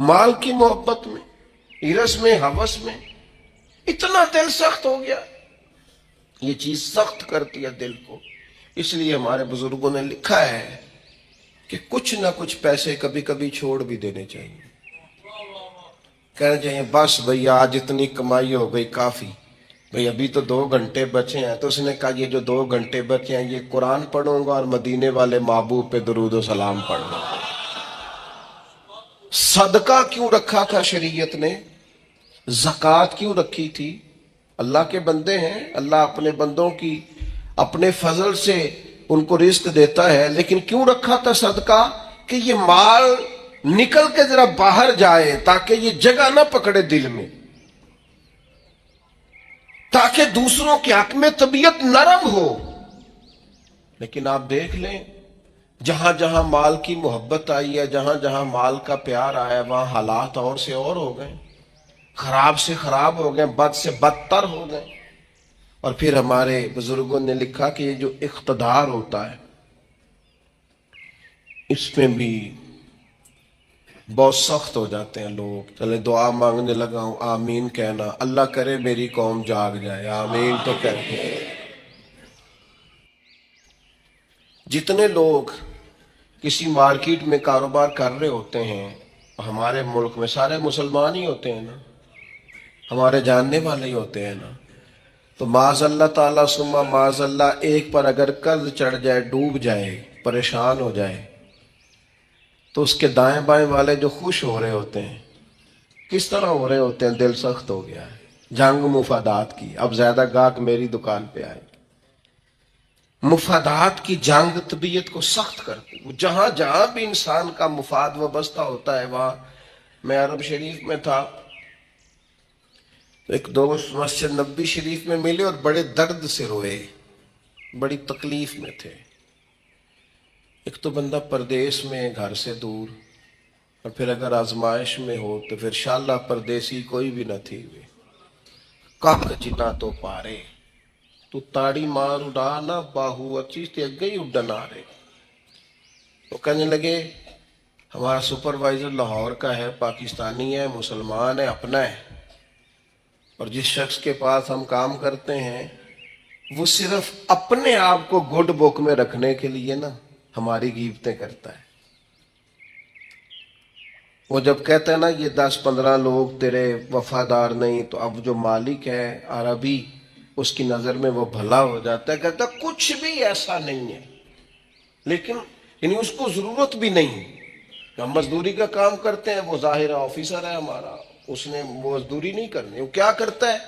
مال کی محبت میں، ہرس میں، ہوس میں اتنا دل سخت ہو گیا. یہ چیز سخت کرتی ہے دل کو. اس لیے ہمارے بزرگوں نے لکھا ہے کہ کچھ نہ کچھ پیسے کبھی کبھی چھوڑ بھی دینے چاہیے. کہنا چاہیے بس بھئی آج اتنی کمائی ہو گئی کافی، بھئی ابھی تو 2 گھنٹے بچے ہیں. تو اس نے کہا یہ جو 2 گھنٹے بچے ہیں یہ قرآن پڑھوں گا اور مدینے والے محبوب پہ درود و سلام پڑھوں گا. صدقہ کیوں رکھا تھا شریعت نے؟ زکوٰۃ کیوں رکھی تھی؟ اللہ کے بندے ہیں، اللہ اپنے بندوں کی اپنے فضل سے ان کو رزق دیتا ہے، لیکن کیوں رکھا تھا صدقہ؟ کہ یہ مال نکل کے ذرا باہر جائے تاکہ یہ جگہ نہ پکڑے دل میں، تاکہ دوسروں کے حق میں طبیعت نرم ہو. لیکن آپ دیکھ لیں جہاں جہاں مال کی محبت آئی ہے، جہاں جہاں مال کا پیار آیا ہے، وہاں حالات اور سے اور ہو گئے، خراب سے خراب ہو گئے، بد سے بدتر ہو گئے. اور پھر ہمارے بزرگوں نے لکھا کہ یہ جو اقتدار ہوتا ہے اس میں بھی بہت سخت ہو جاتے ہیں لوگ. چلے دعا مانگنے لگا ہوں، آمین کہنا. اللہ کرے میری قوم جاگ جائے، آمین تو کہتے ہیں. جتنے لوگ کسی مارکیٹ میں کاروبار کر رہے ہوتے ہیں، ہمارے ملک میں سارے مسلمان ہی ہوتے ہیں نا، ہمارے جاننے والے ہی ہوتے ہیں نا. تو معاذ اللہ تعالیٰ ثم معاذ اللہ ایک پر اگر قرض چڑھ جائے، ڈوب جائے، پریشان ہو جائے، تو اس کے دائیں بائیں والے جو خوش ہو رہے ہوتے ہیں کس طرح ہو رہے ہوتے ہیں؟ دل سخت ہو گیا ہے. جنگ مفادات کی، اب زیادہ گاہک میری دکان پہ آئے. مفادات کی جنگ طبیعت کو سخت کرتی. جہاں جہاں بھی انسان کا مفاد وابستہ ہوتا ہے وہاں. میں عرب شریف میں تھا، ایک دوست مسجد نبوی شریف میں ملے اور بڑے درد سے روئے، بڑی تکلیف میں تھے. ایک تو بندہ پردیس میں گھر سے دور، اور پھر اگر آزمائش میں ہو تو پھر شاللہ پردیسی کوئی بھی نہ تھی. کک جنا تو پارے تو تاڑی مار اڑا نہ باہو اچھی تے اگے ہی اڈن آ رہے. تو کہنے لگے ہمارا سپروائزر لاہور کا ہے، پاکستانی ہے، مسلمان ہے، اپنا ہے، اور جس شخص کے پاس ہم کام کرتے ہیں وہ صرف اپنے آپ کو گڈ بک میں رکھنے کے لیے نا ہماری غیبتیں کرتا ہے. وہ جب کہتا ہے نا یہ 10-15 لوگ تیرے وفادار نہیں، تو اب جو مالک ہے عربی اس کی نظر میں وہ بھلا ہو جاتا ہے. کہتا ہے کچھ بھی ایسا نہیں ہے، لیکن یعنی اس کو ضرورت بھی نہیں. ہم مزدوری کا کام کرتے ہیں، وہ ظاہر آفیسر ہے ہمارا، اس نے مزدوری نہیں کرنی. وہ کیا کرتا ہے؟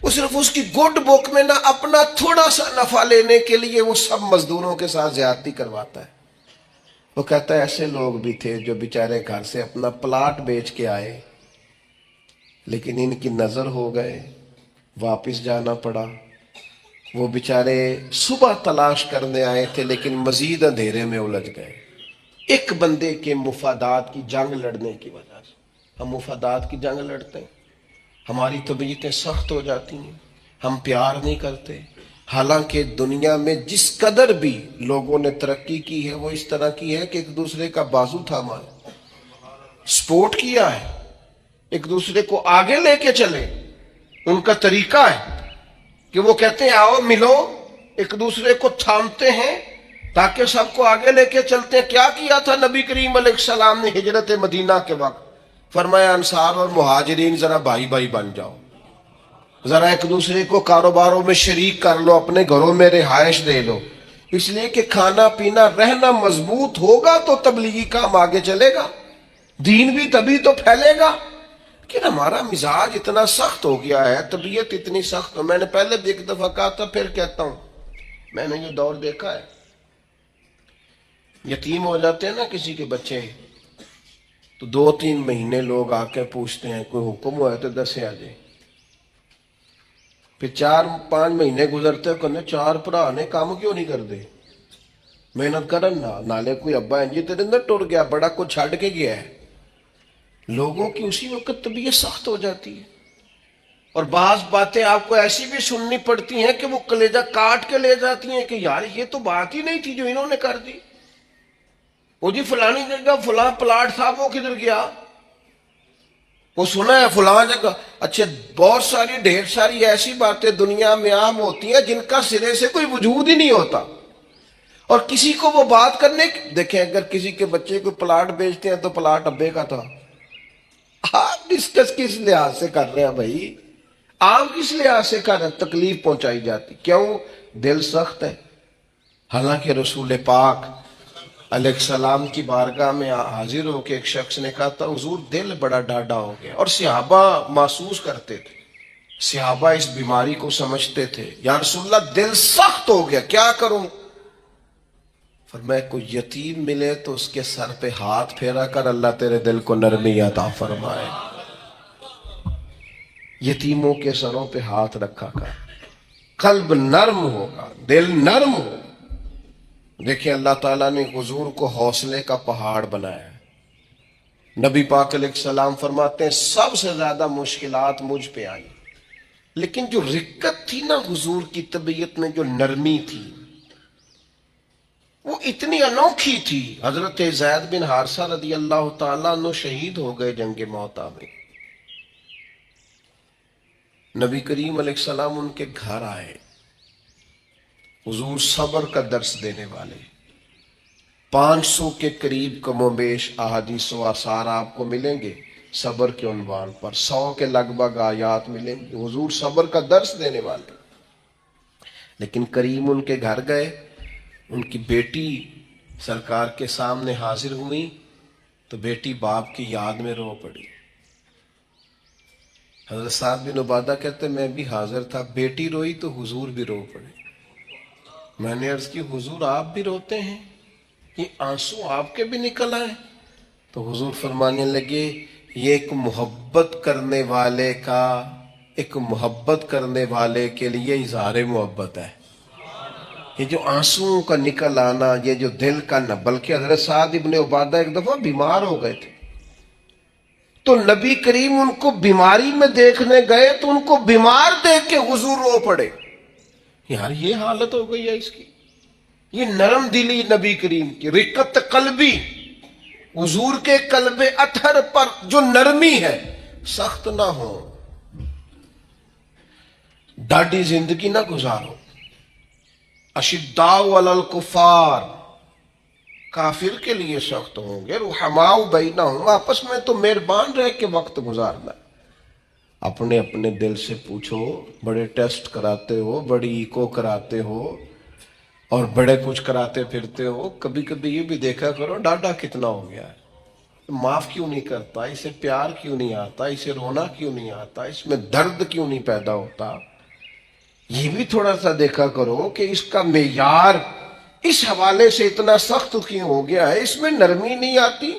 وہ صرف اس کی گڈ بک میں نہ اپنا تھوڑا سا نفع لینے کے لیے وہ سب مزدوروں کے ساتھ زیادتی کرواتا ہے. وہ کہتا ہے ایسے لوگ بھی تھے جو بیچارے گھر سے اپنا پلاٹ بیچ کے آئے، لیکن ان کی نظر ہو گئے، واپس جانا پڑا. وہ بیچارے صبح تلاش کرنے آئے تھے لیکن مزید اندھیرے میں الجھ گئے، ایک بندے کے مفادات کی جنگ لڑنے کی وجہ سے. ہم مفادات کی جنگ لڑتے ہیں، ہماری طبیعتیں سخت ہو جاتی ہیں، ہم پیار نہیں کرتے. حالانکہ دنیا میں جس قدر بھی لوگوں نے ترقی کی ہے وہ اس طرح کی ہے کہ ایک دوسرے کا بازو تھاما ہے، سپورٹ کیا ہے، ایک دوسرے کو آگے لے کے چلے. ان کا طریقہ ہے کہ وہ کہتے ہیں آؤ ملو، ایک دوسرے کو تھامتے ہیں تاکہ سب کو آگے لے کے چلتے ہیں. کیا کیا تھا نبی کریم علیہ السلام نے ہجرت مدینہ کے وقت؟ فرمایا انصار اور مہاجرین ذرا بھائی بھائی بن جاؤ، ذرا ایک دوسرے کو کاروباروں میں شریک کر لو، اپنے گھروں میں رہائش دے لو. اس لیے کہ کھانا پینا رہنا مضبوط ہوگا تو تبلیغی کام آگے چلے گا، دین بھی تبھی تو پھیلے گا. لیکن ہمارا مزاج اتنا سخت ہو گیا ہے، طبیعت اتنی سخت ہو. میں نے پہلے بھی ایک دفعہ کہا تھا، پھر کہتا ہوں، میں نے یہ دور دیکھا ہے. یتیم ہو جاتے ہیں نا کسی کے بچے، تو 2-3 مہینے لوگ آ کے پوچھتے ہیں کوئی حکم ہوا ہے تو دسے آ جائے. پھر 4-5 مہینے گزرتے کہنے 4 بھرا نے کام کیوں نہیں کر دے، محنت کرن نالے کوئی ابا جی تیرے اندر ٹر گیا، بڑا کچھ چھڑ کے گیا ہے. لوگوں کی اسی وقت طبیعت سخت ہو جاتی ہے. اور بعض باتیں آپ کو ایسی بھی سننی پڑتی ہیں کہ وہ کلیجہ کاٹ کے لے جاتی ہیں کہ یار یہ تو بات ہی نہیں تھی جو انہوں نے کر دی. وہ جی فلانی جگہ فلاں پلاٹ تھا وہ کدھر گیا؟ وہ سنا ہے فلاں جگہ، اچھا بہت ساری ڈھیر ساری ایسی باتیں دنیا میں عام ہوتی ہیں جن کا سرے سے کوئی وجود ہی نہیں ہوتا، اور کسی کو وہ بات کرنے دیکھیں اگر کسی کے بچے کو پلاٹ بیچتے ہیں تو پلاٹ ابے کا تھا، آپ ڈسکس کس لحاظ سے کر رہے ہیں بھائی؟ آپ کس لحاظ سے کر رہے ہیں؟ تکلیف پہنچائی جاتی، کیوں؟ دل سخت ہے۔ حالانکہ رسول پاک علیہ السلام کی بارگاہ میں حاضر ہو کے ایک شخص نے کہا تھا حضور دل بڑا ڈاڈا ہو گیا، اور صحابہ محسوس کرتے تھے، صحابہ اس بیماری کو سمجھتے تھے، یا رسول اللہ دل سخت ہو گیا کیا کروں؟ فرمایا کوئی یتیم ملے تو اس کے سر پہ ہاتھ پھیرا کر، اللہ تیرے دل کو نرمی عطا فرمائے۔ یتیموں کے سروں پہ ہاتھ رکھا کر، قلب نرم ہوگا، دل نرم ہوگا۔ دیکھیں اللہ تعالیٰ نے حضور کو حوصلے کا پہاڑ بنایا ہے۔ نبی پاک علیہ السلام فرماتے ہیں سب سے زیادہ مشکلات مجھ پہ آئی، لیکن جو رقت تھی نا حضور کی طبیعت میں، جو نرمی تھی، وہ اتنی انوکھی تھی۔ حضرت زید بن حارثہ رضی اللہ تعالیٰ عنہ شہید ہو گئے جنگ موتا میں، نبی کریم علیہ السلام ان کے گھر آئے، حضور صبر کا درس دینے والے، 500 کے قریب کم و بیش احادیث و آثار آپ کو ملیں گے صبر کے عنوان پر، 100 کے لگ بھگ آیات ملیں گے، حضور صبر کا درس دینے والے۔ لیکن کریم ان کے گھر گئے، ان کی بیٹی سرکار کے سامنے حاضر ہوئی تو بیٹی باپ کی یاد میں رو پڑی۔ حضرت سعد بن عبادہ کہتے میں بھی حاضر تھا، بیٹی روئی تو حضور بھی رو پڑے۔ میں نے عرض کی حضور آپ بھی روتے ہیں، یہ آنسو آپ کے بھی نکل آئے؟ تو حضور فرمانے لگے یہ ایک محبت کرنے والے کے لیے اظہار محبت ہے۔ یہ جو آنسو کا نکل آنا، یہ جو دل کا نہ، بلکہ حضرت سعد بن عبادہ ایک دفعہ بیمار ہو گئے تھے، تو نبی کریم ان کو بیماری میں دیکھنے گئے تو ان کو بیمار دیکھ کے حضور رو پڑے۔ یار یہ حالت ہو گئی ہے اس کی، یہ نرم دلی نبی کریم کی، رقت قلبی، حضور کے قلب اطہر پر جو نرمی ہے، سخت نہ ہو، ڈاڈی زندگی نہ گزارو۔ اشداء علی الکفار، کافر کے لیے سخت ہوں گے، رحماء بینہم، آپس میں تو مہربان رہ کے وقت گزارنا۔ اپنے اپنے دل سے پوچھو، بڑے ٹیسٹ کراتے ہو، بڑی ایکو کراتے ہو اور بڑے کچھ کراتے پھرتے ہو، کبھی کبھی یہ بھی دیکھا کرو ڈاڈا کتنا ہو گیا ہے، معاف کیوں نہیں کرتا، اسے پیار کیوں نہیں آتا، اسے رونا کیوں نہیں آتا، اس میں درد کیوں نہیں پیدا ہوتا۔ یہ بھی تھوڑا سا دیکھا کرو کہ اس کا معیار اس حوالے سے اتنا سخت کیوں ہو گیا ہے، اس میں نرمی نہیں آتی،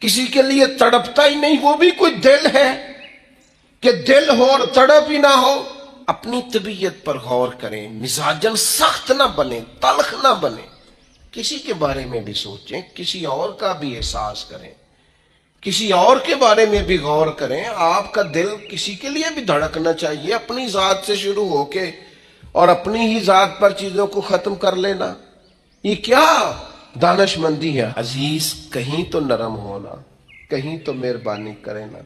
کسی کے لیے تڑپتا ہی نہیں، وہ بھی کوئی دل ہے کہ دل ہو اور تڑپ ہی نہ ہو۔ اپنی طبیعت پر غور کریں، مزاجن سخت نہ بنے، تلخ نہ بنے، کسی کے بارے میں بھی سوچیں، کسی اور کا بھی احساس کریں، کسی اور کے بارے میں بھی غور کریں۔ آپ کا دل کسی کے لیے بھی دھڑکنا چاہیے، اپنی ذات سے شروع ہو کے اور اپنی ہی ذات پر چیزوں کو ختم کر لینا، یہ کیا دانش مندی ہے؟ عزیز کہیں تو نرم ہونا، کہیں تو مہربانی کرے نا۔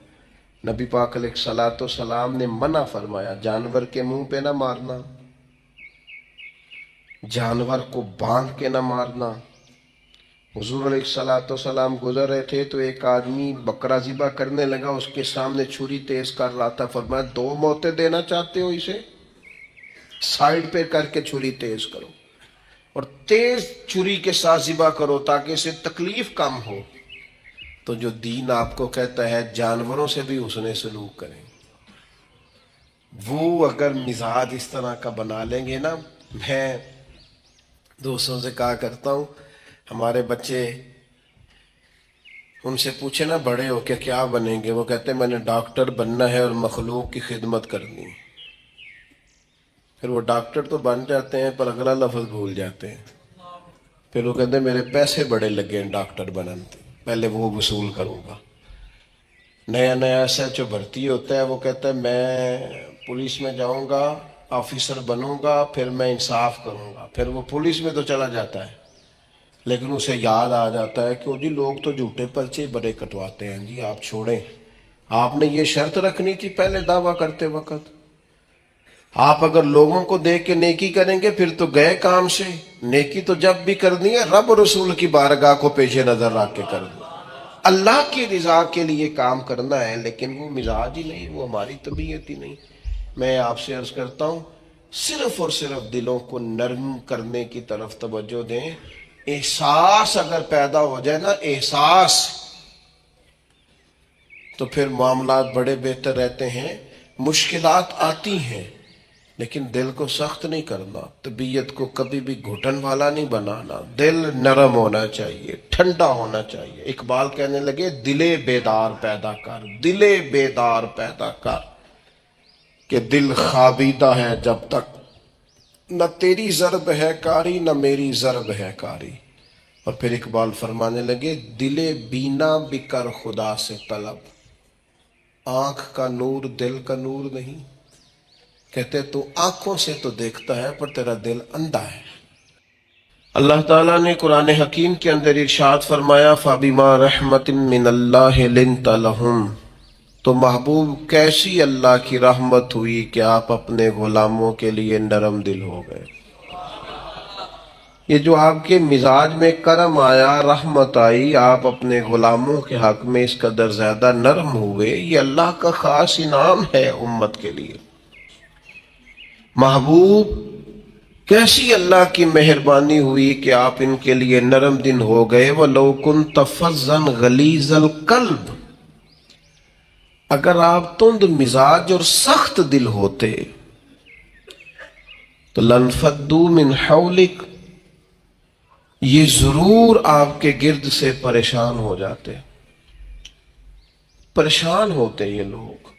نبی پاک علیہ السلام نے منع فرمایا جانور کے منہ پہ نہ مارنا، جانور کو باندھ کے نہ مارنا۔ حضور علیہ السلام گزر رہے تھے تو ایک آدمی بکرا ذبح کرنے لگا، اس کے سامنے چھری تیز کر رہا تھا، فرمایا 2 موتیں دینا چاہتے ہو، اسے سائیڈ پہ کر کے چھری تیز کرو اور تیز چھری کے ساتھ ذبح کرو تاکہ اسے تکلیف کم ہو۔ تو جو دین آپ کو کہتا ہے جانوروں سے بھی حسن سلوک کریں، وہ اگر مزاج اس طرح کا بنا لیں گے نا، میں دوستوں سے کہا کرتا ہوں ہمارے بچے ان سے پوچھے نا بڑے ہو کے کیا بنیں گے، وہ کہتے ہیں میں نے ڈاکٹر بننا ہے اور مخلوق کی خدمت کرنی ہے۔ پھر وہ ڈاکٹر تو بن جاتے ہیں پر اگلا لفظ بھول جاتے ہیں، پھر وہ کہتے ہیں میرے پیسے بڑے لگے ہیں ڈاکٹر بننے، پہلے وہ وصول کروں گا۔ نیا ایس ایچ او بھرتی ہوتا ہے، وہ کہتا ہے میں پولیس میں جاؤں گا، آفیسر بنوں گا، پھر میں انصاف کروں گا۔ پھر وہ پولیس میں تو چلا جاتا ہے، لیکن اسے یاد آ جاتا ہے کہ جی لوگ تو جھوٹے پرچے بڑے کٹواتے ہیں، جی آپ چھوڑیں، آپ نے یہ شرط رکھنی تھی پہلے دعویٰ کرتے وقت. آپ اگر لوگوں کو دیکھ کے نیکی کریں گے پھر تو گئے کام سے. نیکی تو جب بھی کرنی ہے رب رسول کی بارگاہ کو پیش نظر رکھ کے کرنی، اللہ کی رضا کے لیے کام کرنا ہے. لیکن وہ مزاج ہی نہیں، وہ ہماری طبیعت ہی نہیں. میں آپ سے عرض کرتا ہوں صرف اور صرف دلوں کو نرم کرنے کی طرف توجہ دیں. احساس اگر پیدا ہو جائے نا، احساس، تو پھر معاملات بڑے بہتر رہتے ہیں. مشکلات آتی ہیں لیکن دل کو سخت نہیں کرنا، طبیعت کو کبھی بھی گھٹن والا نہیں بنانا. دل نرم ہونا چاہیے، ٹھنڈا ہونا چاہیے. اقبال کہنے لگے دل بیدار پیدا کر، دل بیدار پیدا کر، کہ دل خوابیدہ ہے جب تک نہ تیری ضرب ہے کاری نہ میری ضرب ہے کاری. اور پھر اقبال فرمانے لگے دل بینا بھی کر خدا سے طلب، آنکھ کا نور دل کا نور نہیں. کہتے تو آنکھوں سے تو دیکھتا ہے پر تیرا دل اندھا ہے. اللہ تعالیٰ نے قرآن حکیم کے اندر ارشاد فرمایا فَبِمَا رَحْمَةٍ مِّنَ اللَّهِ لِنْتَ لَهُمْ، تو محبوب کیسی اللہ کی رحمت ہوئی کہ آپ اپنے غلاموں کے لیے نرم دل ہو گئے. یہ جو آپ کے مزاج میں کرم آیا، رحمت آئی، آپ اپنے غلاموں کے حق میں اس قدر زیادہ نرم ہوئے، یہ اللہ کا خاص انعام ہے امت کے لیے. محبوب کیسی اللہ کی مہربانی ہوئی کہ آپ ان کے لیے نرم دل ہو گئے. وَلَوْ كُنْتَ فَظًّا غَلِيظَ الْقَلْبِ، اگر آپ تند مزاج اور سخت دل ہوتے تو لَانفَضُّوا مِنْ حَوْلِكَ، یہ ضرور آپ کے گرد سے پریشان ہو جاتے. پریشان ہوتے یہ لوگ.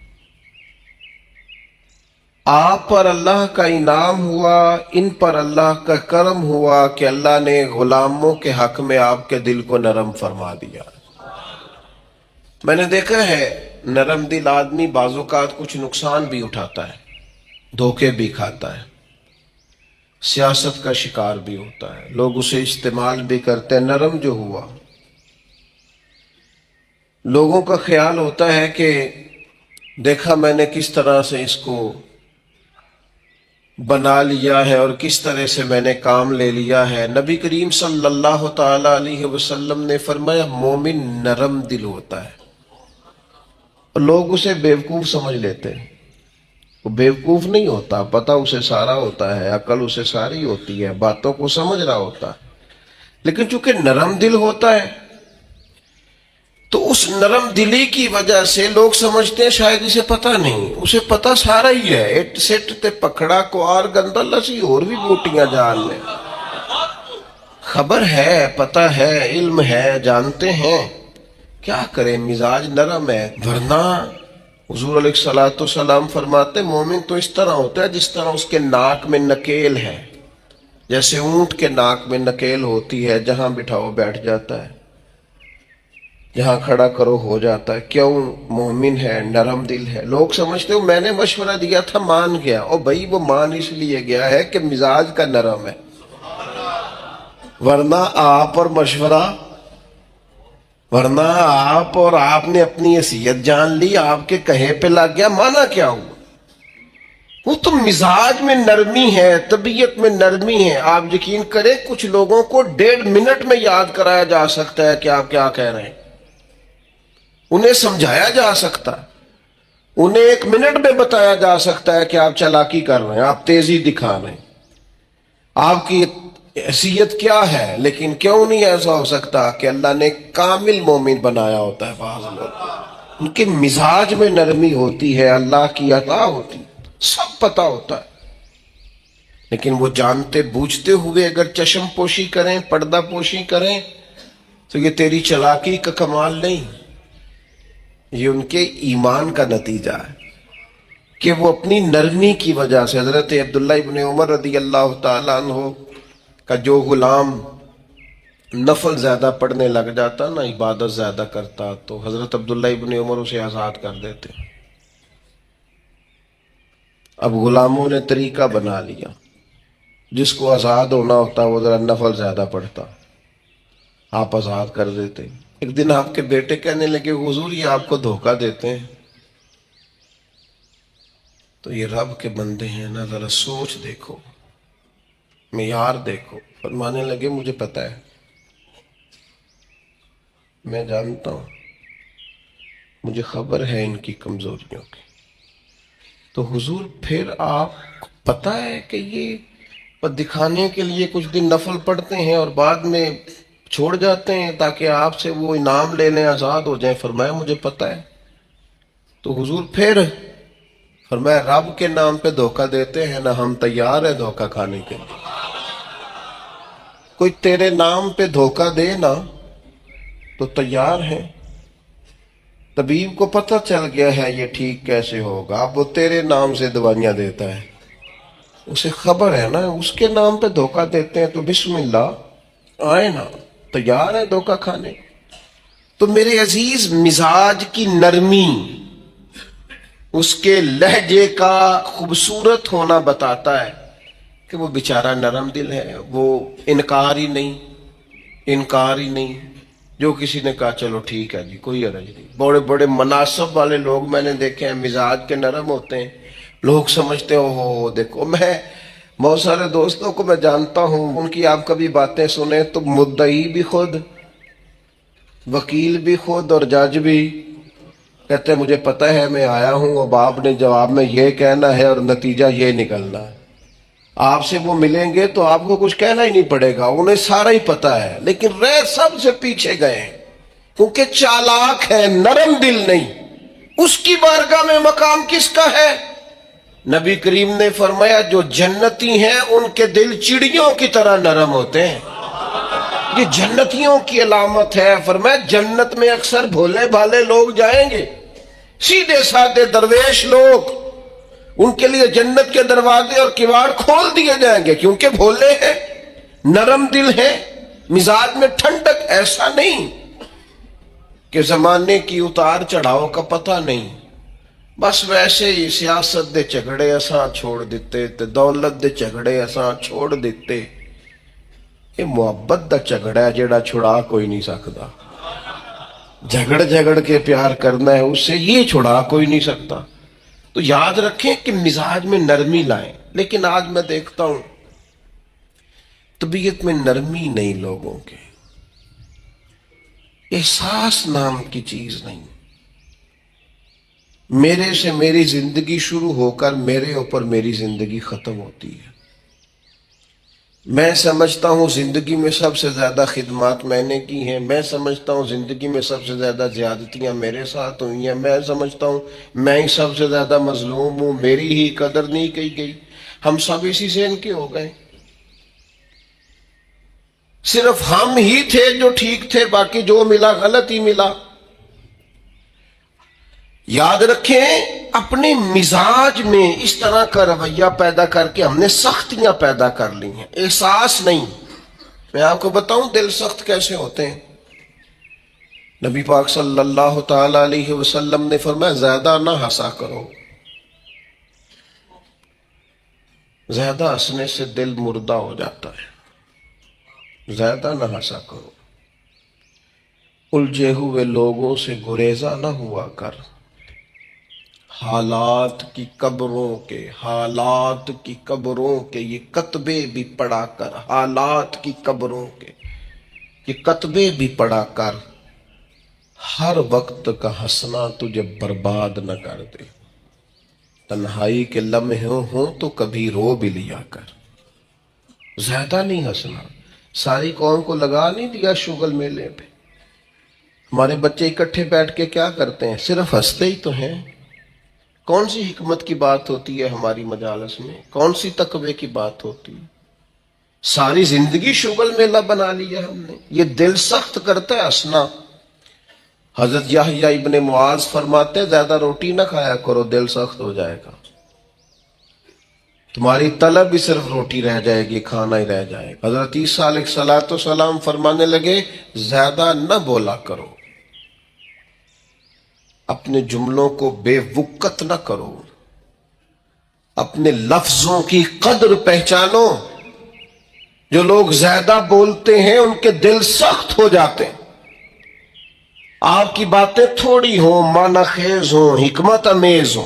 آپ پر اللہ کا انعام ہوا، ان پر اللہ کا کرم ہوا کہ اللہ نے غلاموں کے حق میں آپ کے دل کو نرم فرما دیا. میں نے دیکھا ہے نرم دل آدمی بعض اوقات کچھ نقصان بھی اٹھاتا ہے، دھوکے بھی کھاتا ہے، سیاست کا شکار بھی ہوتا ہے، لوگ اسے استعمال بھی کرتے ہیں. نرم جو ہوا، لوگوں کا خیال ہوتا ہے کہ دیکھا میں نے کس طرح سے اس کو بنا لیا ہے اور کس طرح سے میں نے کام لے لیا ہے. نبی کریم صلی اللہ تعالی علیہ وسلم نے فرمایا مومن نرم دل ہوتا ہے. لوگ اسے بیوقوف سمجھ لیتے ہیں. وہ بیوقوف نہیں ہوتا، پتہ اسے سارا ہوتا ہے، عقل اسے ساری ہوتی ہے، باتوں کو سمجھ رہا ہوتا ہے. لیکن چونکہ نرم دل ہوتا ہے تو اس نرم دلی کی وجہ سے لوگ سمجھتے ہیں شاید اسے پتہ نہیں، اسے پتہ سارا ہی ہے. اٹ سٹ تے پکڑا کو آر گندا لسی اور بھی بوٹیاں جان لے. خبر ہے، پتہ ہے، علم ہے، جانتے ہیں. کیا کریں، مزاج نرم ہے. ورنہ حضور علیہ الصلوۃ والسلام فرماتے مومن تو اس طرح ہوتا ہے جس طرح اس کے ناک میں نکیل ہے. جیسے اونٹ کے ناک میں نکیل ہوتی ہے، جہاں بٹھاؤ بیٹھ جاتا ہے، جہاں کھڑا کرو ہو جاتا ہے. کیوں؟ مومن ہے، نرم دل ہے. لوگ سمجھتے ہو میں نے مشورہ دیا تھا مان گیا. او بھائی وہ مان اس لیے گیا ہے کہ مزاج کا نرم ہے. ورنہ آپ اور آپ نے اپنی حیثیت جان لی، آپ کے کہے پہ لگ گیا، مانا کیا ہوا؟ وہ تو مزاج میں نرمی ہے، طبیعت میں نرمی ہے. آپ یقین کریں کچھ لوگوں کو 1.5 منٹ میں یاد کرایا جا سکتا ہے کہ آپ کیا کہہ رہے ہیں. انہیں سمجھایا جا سکتا ہے، انہیں 1 منٹ میں بتایا جا سکتا ہے کہ آپ چالاکی کر رہے ہیں، آپ تیزی دکھا رہے ہیں، آپ کی حیثیت کیا ہے. لیکن کیوں نہیں ایسا ہو سکتا کہ اللہ نے کامل مومن بنایا ہوتا ہے. بعض لوگ ان کے مزاج میں نرمی ہوتی ہے، اللہ کی عطا ہوتی، سب پتہ ہوتا ہے. لیکن وہ جانتے بوجھتے ہوئے اگر چشم پوشی کریں، پردہ پوشی کریں تو یہ تیری چالاکی کا کمال نہیں، یہ ان کے ایمان کا نتیجہ ہے کہ وہ اپنی نرمی کی وجہ سے. حضرت عبداللہ ابن عمر رضی اللہ تعالیٰ عنہ کا جو غلام نفل زیادہ پڑھنے لگ جاتا نا، عبادت زیادہ کرتا، تو حضرت عبداللہ ابن عمر اسے آزاد کر دیتے. اب غلاموں نے طریقہ بنا لیا، جس کو آزاد ہونا ہوتا وہ ذرا نفل زیادہ پڑھتا، آپ آزاد کر دیتے. ایک دن آپ کے بیٹے کہنے لگے حضور یہ آپ کو دھوکہ دیتے ہیں، تو یہ رب کے بندے ہیں نا، ذرا سوچ دیکھو، معیار دیکھو۔ فرمانے لگے مجھے پتہ ہے، میں جانتا ہوں، مجھے خبر ہے ان کی کمزوریوں کی۔ تو حضور پھر آپ کو پتہ ہے کہ یہ دکھانے کے لیے کچھ دن نفل پڑھتے ہیں اور بعد میں چھوڑ جاتے ہیں تاکہ آپ سے وہ انعام لے لیں، آزاد ہو جائیں؟ فرمایا مجھے پتہ ہے۔ تو حضور پھر فرمایا رب کے نام پہ دھوکہ دیتے ہیں نا، ہم تیار ہیں دھوکہ کھانے کے لیے۔ کوئی تیرے نام پہ دھوکہ دے نا تو تیار ہیں۔ طبیب کو پتہ چل گیا ہے یہ ٹھیک کیسے ہوگا، اب وہ تیرے نام سے دوائیاں دیتا ہے، اسے خبر ہے نا اس کے نام پہ دھوکہ دیتے ہیں، تو بسم اللہ آئے نا، تیار ہے دھوکہ کھانے۔ تو میرے عزیز، مزاج کی نرمی، اس کے لہجے کا خوبصورت ہونا بتاتا ہے کہ وہ بیچارہ نرم دل ہے، وہ انکار ہی نہیں۔ جو کسی نے کہا چلو ٹھیک ہے جی، کوئی حرج نہیں۔ بڑے بڑے مناصب والے لوگ میں نے دیکھے ہیں، مزاج کے نرم ہوتے ہیں، لوگ سمجھتے ہو دیکھو۔ میں بہت سارے دوستوں کو میں جانتا ہوں، ان کی آپ کبھی باتیں سنیں تو مدعی بھی خود، وکیل بھی خود اور جج بھی، کہتے ہیں مجھے پتہ ہے میں آیا ہوں، اب آپ نے جواب میں یہ کہنا ہے اور نتیجہ یہ نکلنا ہے۔ آپ سے وہ ملیں گے تو آپ کو کچھ کہنا ہی نہیں پڑے گا، انہیں سارا ہی پتہ ہے، لیکن رہ سب سے پیچھے گئے ہیں کیونکہ چالاک ہے، نرم دل نہیں۔ اس کی بارگاہ میں مقام کس کا ہے؟ نبی کریم نے فرمایا جو جنتی ہیں ان کے دل چڑیوں کی طرح نرم ہوتے ہیں، یہ جنتیوں کی علامت ہے۔ فرمایا جنت میں اکثر بھولے بھالے لوگ جائیں گے، سیدھے سادے درویش لوگ، ان کے لیے جنت کے دروازے اور کواڑ کھول دیے جائیں گے، کیونکہ بھولے ہیں، نرم دل ہیں، مزاج میں ٹھنڈک، ایسا نہیں کہ زمانے کی اتار چڑھاؤ کا پتہ نہیں، بس ویسے ہی سیاست دے جھگڑے اساں چھوڑ دیتے تے دولت دے جھگڑے اساں چھوڑ دیتے۔ یہ محبت دا جھگڑا ہے جیڑا چھڑا کوئی نہیں سکتا، جھگڑ کے پیار کرنا ہے، اس سے یہ چھڑا کوئی نہیں سکتا۔ تو یاد رکھیں کہ مزاج میں نرمی لائیں۔ لیکن آج میں دیکھتا ہوں طبیعت میں نرمی نہیں لوگوں کے، احساس نام کی چیز نہیں۔ میرے سے میری زندگی شروع ہو کر میرے اوپر میری زندگی ختم ہوتی ہے۔ میں سمجھتا ہوں زندگی میں سب سے زیادہ خدمات میں نے کی ہیں، میں سمجھتا ہوں زندگی میں سب سے زیادہ زیادتیاں میرے ساتھ ہوئی ہیں، میں سمجھتا ہوں میں ہی سب سے زیادہ مظلوم ہوں، میری ہی قدر نہیں کی گئی۔ ہم سب اسی ذہن کے ہو گئے، صرف ہم ہی تھے جو ٹھیک تھے، باقی جو ملا غلط ہی ملا۔ یاد رکھیں اپنے مزاج میں اس طرح کا رویہ پیدا کر کے ہم نے سختیاں پیدا کر لی ہیں، احساس نہیں۔ میں آپ کو بتاؤں دل سخت کیسے ہوتے ہیں۔ نبی پاک صلی اللہ تعالی علیہ وسلم نے فرمایا زیادہ نہ ہنسا کرو، زیادہ ہنسنے سے دل مردہ ہو جاتا ہے، زیادہ نہ ہنسا کرو، الجھے ہوئے لوگوں سے گریزہ نہ ہوا کر، حالات کی قبروں کے یہ کتبے بھی پڑھا کر، حالات کی قبروں کے یہ کتبے بھی پڑھا کر، ہر وقت کا ہنسنا تجھے برباد نہ کر دے، تنہائی کے لمحے ہوں تو کبھی رو بھی لیا کر۔ زیادہ نہیں ہنسنا، ساری قوم کو لگا نہیں دیا شغل میلے پہ۔ ہمارے بچے اکٹھے بیٹھ کے کیا کرتے ہیں؟ صرف ہنستے ہی تو ہیں۔ کون سی حکمت کی بات ہوتی ہے ہماری مجالس میں؟ کون سی تقوی کی بات ہوتی ہے؟ ساری زندگی شغل میلہ بنا لیا ہم نے۔ یہ دل سخت کرتا ہے ہنسنا۔ حضرت یحییٰ ابن معاذ فرماتے زیادہ روٹی نہ کھایا کرو، دل سخت ہو جائے گا، تمہاری طلب بھی صرف روٹی رہ جائے گی، کھانا ہی رہ جائے گا۔ حضرت عیسیٰ علیہ السلام فرمانے لگے زیادہ نہ بولا کرو، اپنے جملوں کو بے وقت نہ کرو، اپنے لفظوں کی قدر پہچانو۔ جو لوگ زیادہ بولتے ہیں ان کے دل سخت ہو جاتے ہیں۔ آپ کی باتیں تھوڑی ہوں، معنی خیز ہوں، حکمت امیز ہوں،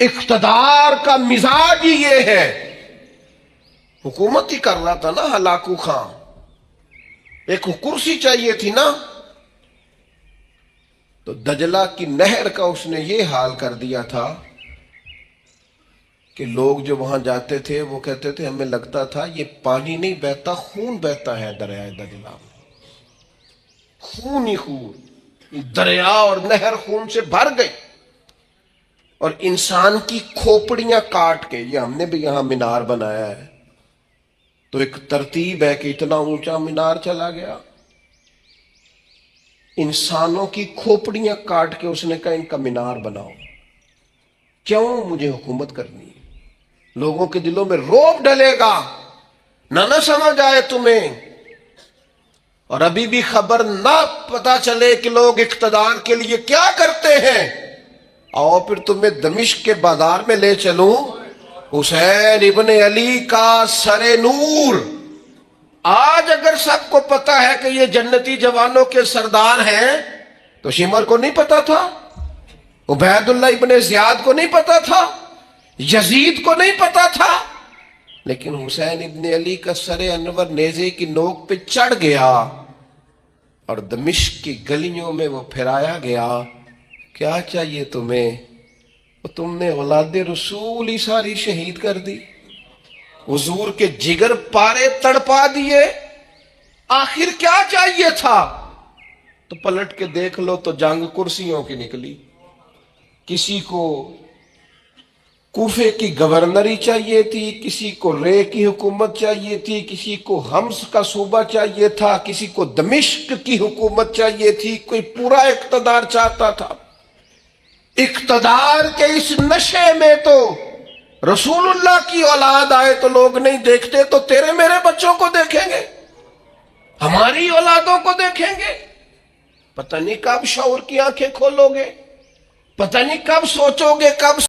اقتدار کا مزاج ہی یہ ہے. حکومت ہی کر رہا تھا نا ہلاکو خان, ایک کرسی چاہیے تھی نا. تو دجلہ کی نہر کا اس نے یہ حال کر دیا تھا کہ لوگ جو وہاں جاتے تھے وہ کہتے تھے ہمیں لگتا تھا یہ پانی نہیں بہتا, خون بہتا ہے دریائے دجلہ میں. خون ہی خون, دریا اور نہر خون سے بھر گئی. اور انسان کی کھوپڑیاں کاٹ کے, یہ ہم نے بھی یہاں مینار بنایا ہے, تو ایک ترتیب ہے کہ اتنا اونچا مینار چلا گیا. انسانوں کی کھوپڑیاں کاٹ کے اس نے کہا ان کا مینار بناؤ. کیوں؟ مجھے حکومت کرنی ہے. لوگوں کے دلوں میں رعب ڈلے گا, نہ سمجھ آئے تمہیں, اور ابھی بھی خبر نہ پتا چلے کہ لوگ اقتدار کے لیے کیا کرتے ہیں. آؤ پھر تمہیں دمشق کے بازار میں لے چلوں. حسین ابن علی کا سر نور, آج اگر سب کو پتا ہے کہ یہ جنتی جوانوں کے سردار ہیں, تو شمر کو نہیں پتا تھا, عبید اللہ ابن زیاد کو نہیں پتا تھا, یزید کو نہیں پتا تھا. لیکن حسین ابن علی کا سر انور نیزے کی نوک پہ چڑھ گیا اور دمشق کی گلیوں میں وہ پھرایا گیا. کیا چاہیے تمہیں؟ تم نے اولاد رسول ہی ساری شہید کر دی, حضور کے جگر پارے تڑپا دیے. آخر کیا چاہیے تھا؟ تو پلٹ کے دیکھ لو تو جنگ کرسیوں کی نکلی. کسی کو کوفے کی گورنری چاہیے تھی, کسی کو رے کی حکومت چاہیے تھی, کسی کو حمص کا صوبہ چاہیے تھا, کسی کو دمشق کی حکومت چاہیے تھی, کوئی پورا اقتدار چاہتا تھا. اقتدار کے اس نشے میں تو رسول اللہ کی اولاد آئے تو لوگ نہیں دیکھتے, تو تیرے میرے بچوں کو دیکھیں گے, ہماری اولادوں کو دیکھیں گے. پتہ نہیں کب شعور کی آنکھیں کھولو گے, پتہ نہیں کب سوچو گے, کب